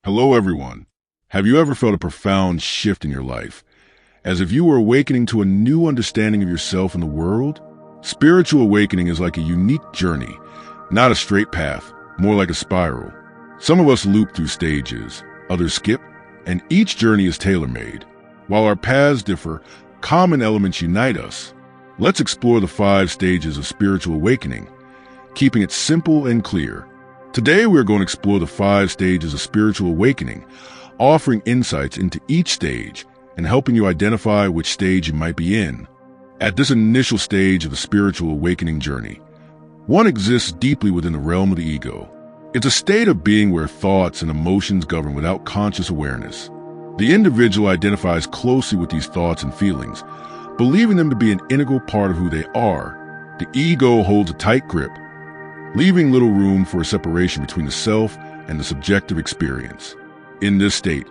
Hello, everyone. Have you ever felt a profound shift in your life, as if you were awakening to a new understanding of yourself and the world? Spiritual awakening is like a unique journey, not a straight path, more like a spiral. Some of us loop through stages, others skip, and each journey is tailor-made. While our paths differ, common elements unite us. Let's explore the 5 stages of spiritual awakening, keeping it simple and clear. Today, we're going to explore the 5 stages of spiritual awakening, offering insights into each stage and helping you identify which stage you might be in. At this initial stage of the spiritual awakening journey, one exists deeply within the realm of the ego. It's a state of being where thoughts and emotions govern without conscious awareness. The individual identifies closely with these thoughts and feelings, believing them to be an integral part of who they are. The ego holds a tight grip, leaving little room for a separation between the self and the subjective experience. In this state,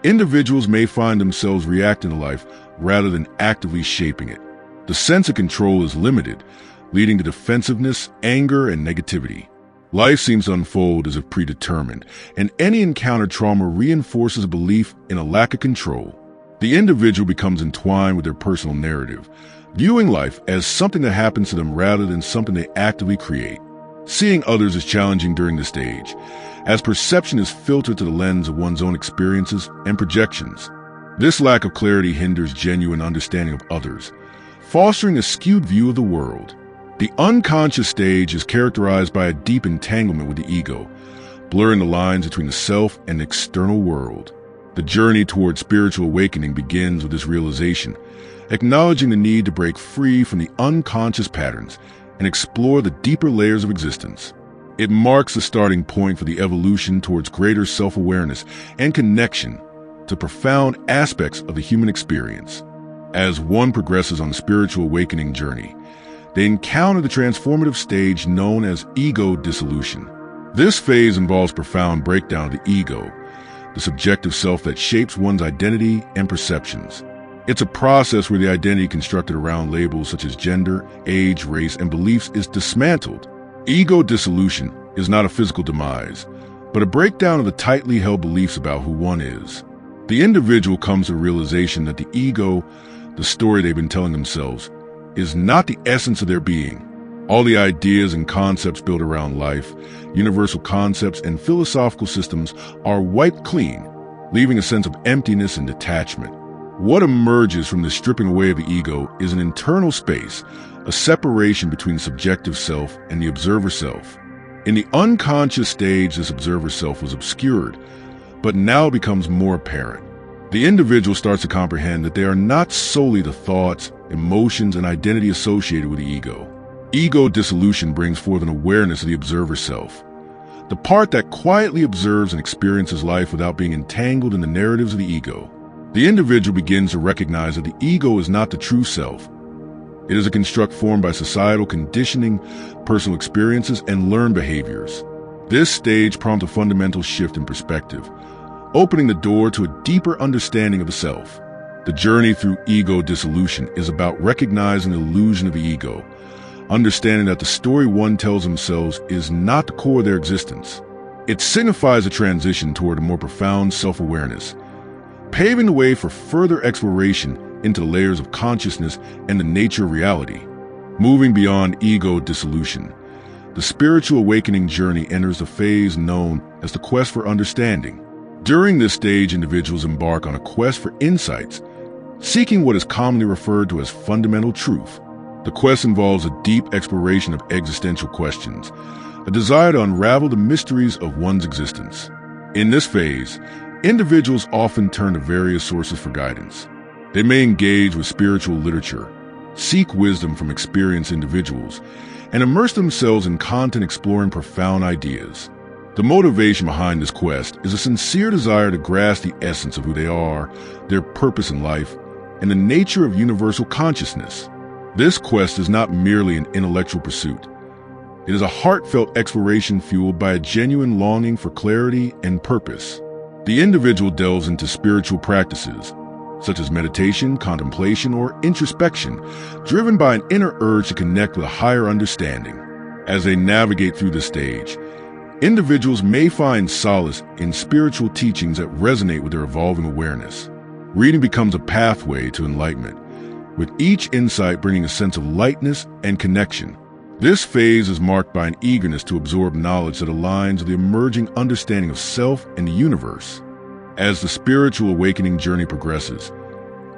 individuals may find themselves reacting to life rather than actively shaping it. The sense of control is limited, leading to defensiveness, anger, and negativity. Life seems to unfold as if predetermined, and any encountered trauma reinforces a belief in a lack of control. The individual becomes entwined with their personal narrative, viewing life as something that happens to them rather than something they actively create. Seeing others is challenging during this stage, as perception is filtered to the lens of one's own experiences and projections. This lack of clarity hinders genuine understanding of others, fostering a skewed view of the world. The unconscious stage is characterized by a deep entanglement with the ego, blurring the lines between the self and the external world. The journey toward spiritual awakening begins with this realization, acknowledging the need to break free from the unconscious patterns and explore the deeper layers of existence. It marks the starting point for the evolution towards greater self-awareness and connection to profound aspects of the human experience. As one progresses on the spiritual awakening journey, they encounter the transformative stage known as ego dissolution. This phase involves profound breakdown of the ego, the subjective self that shapes one's identity and perceptions. It's a process where the identity constructed around labels such as gender, age, race, and beliefs is dismantled. Ego dissolution is not a physical demise, but a breakdown of the tightly held beliefs about who one is. The individual comes to the realization that the ego, the story they've been telling themselves, is not the essence of their being. All the ideas and concepts built around life, universal concepts, and philosophical systems are wiped clean, leaving a sense of emptiness and detachment. What emerges from the stripping away of the ego is an internal space, a separation between the subjective self and the observer self. In the unconscious stage, this observer self was obscured, but now becomes more apparent. The individual starts to comprehend that they are not solely the thoughts, emotions, and identity associated with the ego. Ego dissolution brings forth an awareness of the observer self, the part that quietly observes and experiences life without being entangled in the narratives of the ego. The individual begins to recognize that the ego is not the true self. It is a construct formed by societal conditioning, personal experiences, and learned behaviors. This stage prompts a fundamental shift in perspective, opening the door to a deeper understanding of the self. The journey through ego dissolution is about recognizing the illusion of the ego, understanding that the story one tells themselves is not the core of their existence. It signifies a transition toward a more profound self-awareness, paving the way for further exploration into the layers of consciousness and the nature of reality. Moving beyond ego dissolution, the spiritual awakening journey enters a phase known as the quest for understanding. During this stage, individuals embark on a quest for insights, seeking what is commonly referred to as fundamental truth. The quest involves a deep exploration of existential questions, a desire to unravel the mysteries of one's existence. In this phase, individuals often turn to various sources for guidance. They may engage with spiritual literature, seek wisdom from experienced individuals, and immerse themselves in content exploring profound ideas. The motivation behind this quest is a sincere desire to grasp the essence of who they are, their purpose in life, and the nature of universal consciousness. This quest is not merely an intellectual pursuit. It is a heartfelt exploration fueled by a genuine longing for clarity and purpose. The individual delves into spiritual practices, such as meditation, contemplation, or introspection, driven by an inner urge to connect with a higher understanding. As they navigate through this stage, Individuals may find solace in spiritual teachings that resonate with their evolving awareness. Reading becomes a pathway to enlightenment, with each insight bringing a sense of lightness and connection. This phase is marked by an eagerness to absorb knowledge that aligns with the emerging understanding of self and the universe. As the spiritual awakening journey progresses,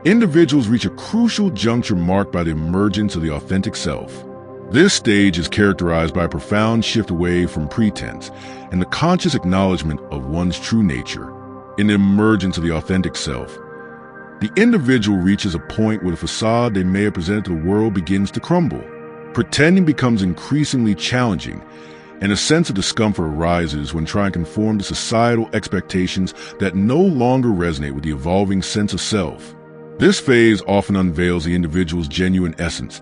individuals reach a crucial juncture marked by the emergence of the authentic self. This stage is characterized by a profound shift away from pretense and the conscious acknowledgement of one's true nature. In the emergence of the authentic self, the individual reaches a point where the facade they may have presented to the world begins to crumble. Pretending becomes increasingly challenging, and a sense of discomfort arises when trying to conform to societal expectations that no longer resonate with the evolving sense of self. This phase often unveils the individual's genuine essence,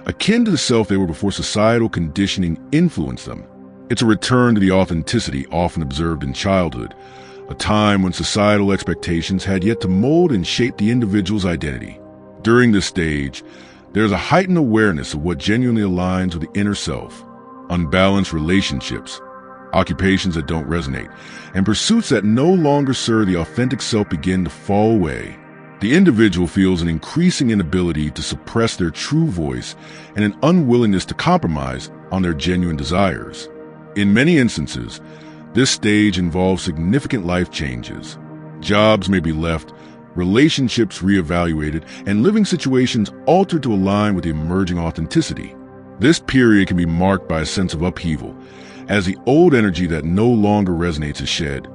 akin to the self they were before societal conditioning influenced them. It's a return to the authenticity often observed in childhood, a time when societal expectations had yet to mold and shape the individual's identity. During this stage, there's a heightened awareness of what genuinely aligns with the inner self. Unbalanced relationships, occupations that don't resonate, and pursuits that no longer serve the authentic self begin to fall away. The individual feels an increasing inability to suppress their true voice and an unwillingness to compromise on their genuine desires. In many instances, this stage involves significant life changes. Jobs may be left, relationships reevaluated, and living situations altered to align with the emerging authenticity. This period can be marked by a sense of upheaval, as the old energy that no longer resonates is shed,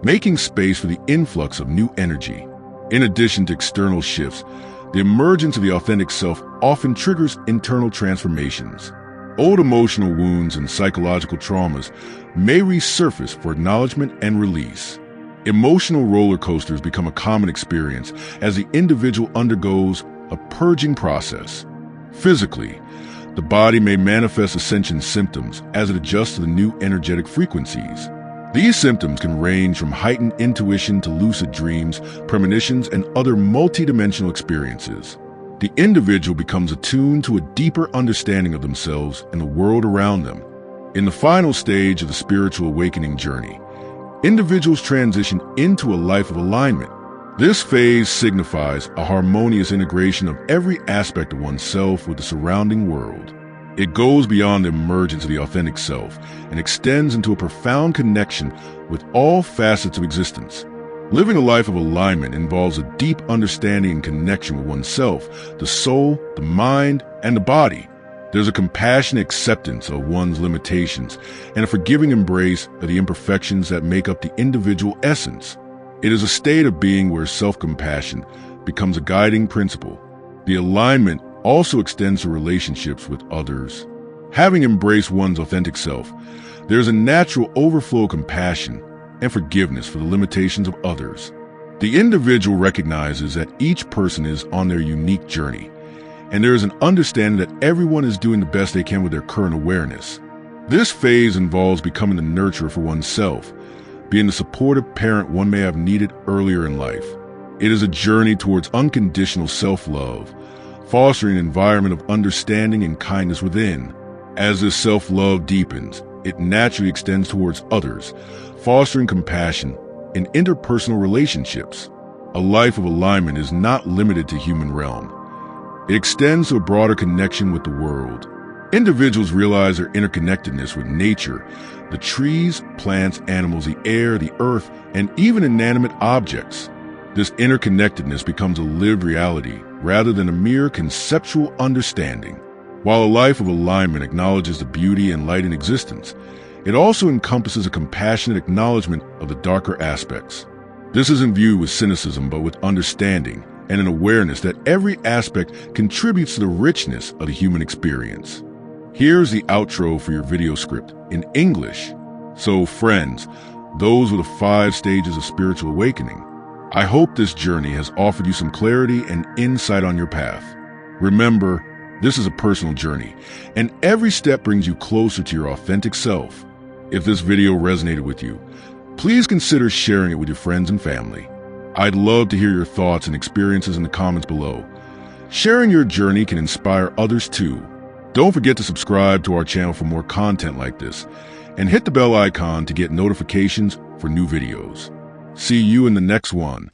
making space for the influx of new energy. In addition to external shifts, the emergence of the authentic self often triggers internal transformations. Old emotional wounds and psychological traumas may resurface for acknowledgement and release. Emotional roller coasters become a common experience as the individual undergoes a purging process. Physically, the body may manifest ascension symptoms as it adjusts to the new energetic frequencies. These symptoms can range from heightened intuition to lucid dreams, premonitions, and other multidimensional experiences. The individual becomes attuned to a deeper understanding of themselves and the world around them. In the final stage of the spiritual awakening journey, individuals transition into a life of alignment. This phase signifies a harmonious integration of every aspect of oneself with the surrounding world. It goes beyond the emergence of the authentic self and extends into a profound connection with all facets of existence. Living a life of alignment involves a deep understanding and connection with oneself, the soul, the mind, and the body. There's a compassionate acceptance of one's limitations and a forgiving embrace of the imperfections that make up the individual essence. It is a state of being where self-compassion becomes a guiding principle. The alignment also extends to relationships with others. Having embraced one's authentic self, there's a natural overflow of compassion and forgiveness for the limitations of others. The individual recognizes that each person is on their unique journey, and there is an understanding that everyone is doing the best they can with their current awareness. This phase involves becoming the nurturer for oneself, being the supportive parent one may have needed earlier in life. It is a journey towards unconditional self-love, fostering an environment of understanding and kindness within. As this self-love deepens, it naturally extends towards others, fostering compassion in interpersonal relationships. A life of alignment is not limited to human realm. It extends to a broader connection with the world. Individuals realize their interconnectedness with nature, the trees, plants, animals, the air, the earth, and even inanimate objects. This interconnectedness becomes a lived reality rather than a mere conceptual understanding. While a life of alignment acknowledges the beauty and light in existence, it also encompasses a compassionate acknowledgement of the darker aspects. This isn't viewed with cynicism, but with understanding and an awareness that every aspect contributes to the richness of the human experience. Here's the outro for your video script in English. So friends, those were the 5 stages of spiritual awakening. I hope this journey has offered you some clarity and insight on your path. Remember, this is a personal journey, and every step brings you closer to your authentic self. If this video resonated with you, please consider sharing it with your friends and family. I'd love to hear your thoughts and experiences in the comments below. Sharing your journey can inspire others too. Don't forget to subscribe to our channel for more content like this. and hit the bell icon to get notifications for new videos. See you in the next one.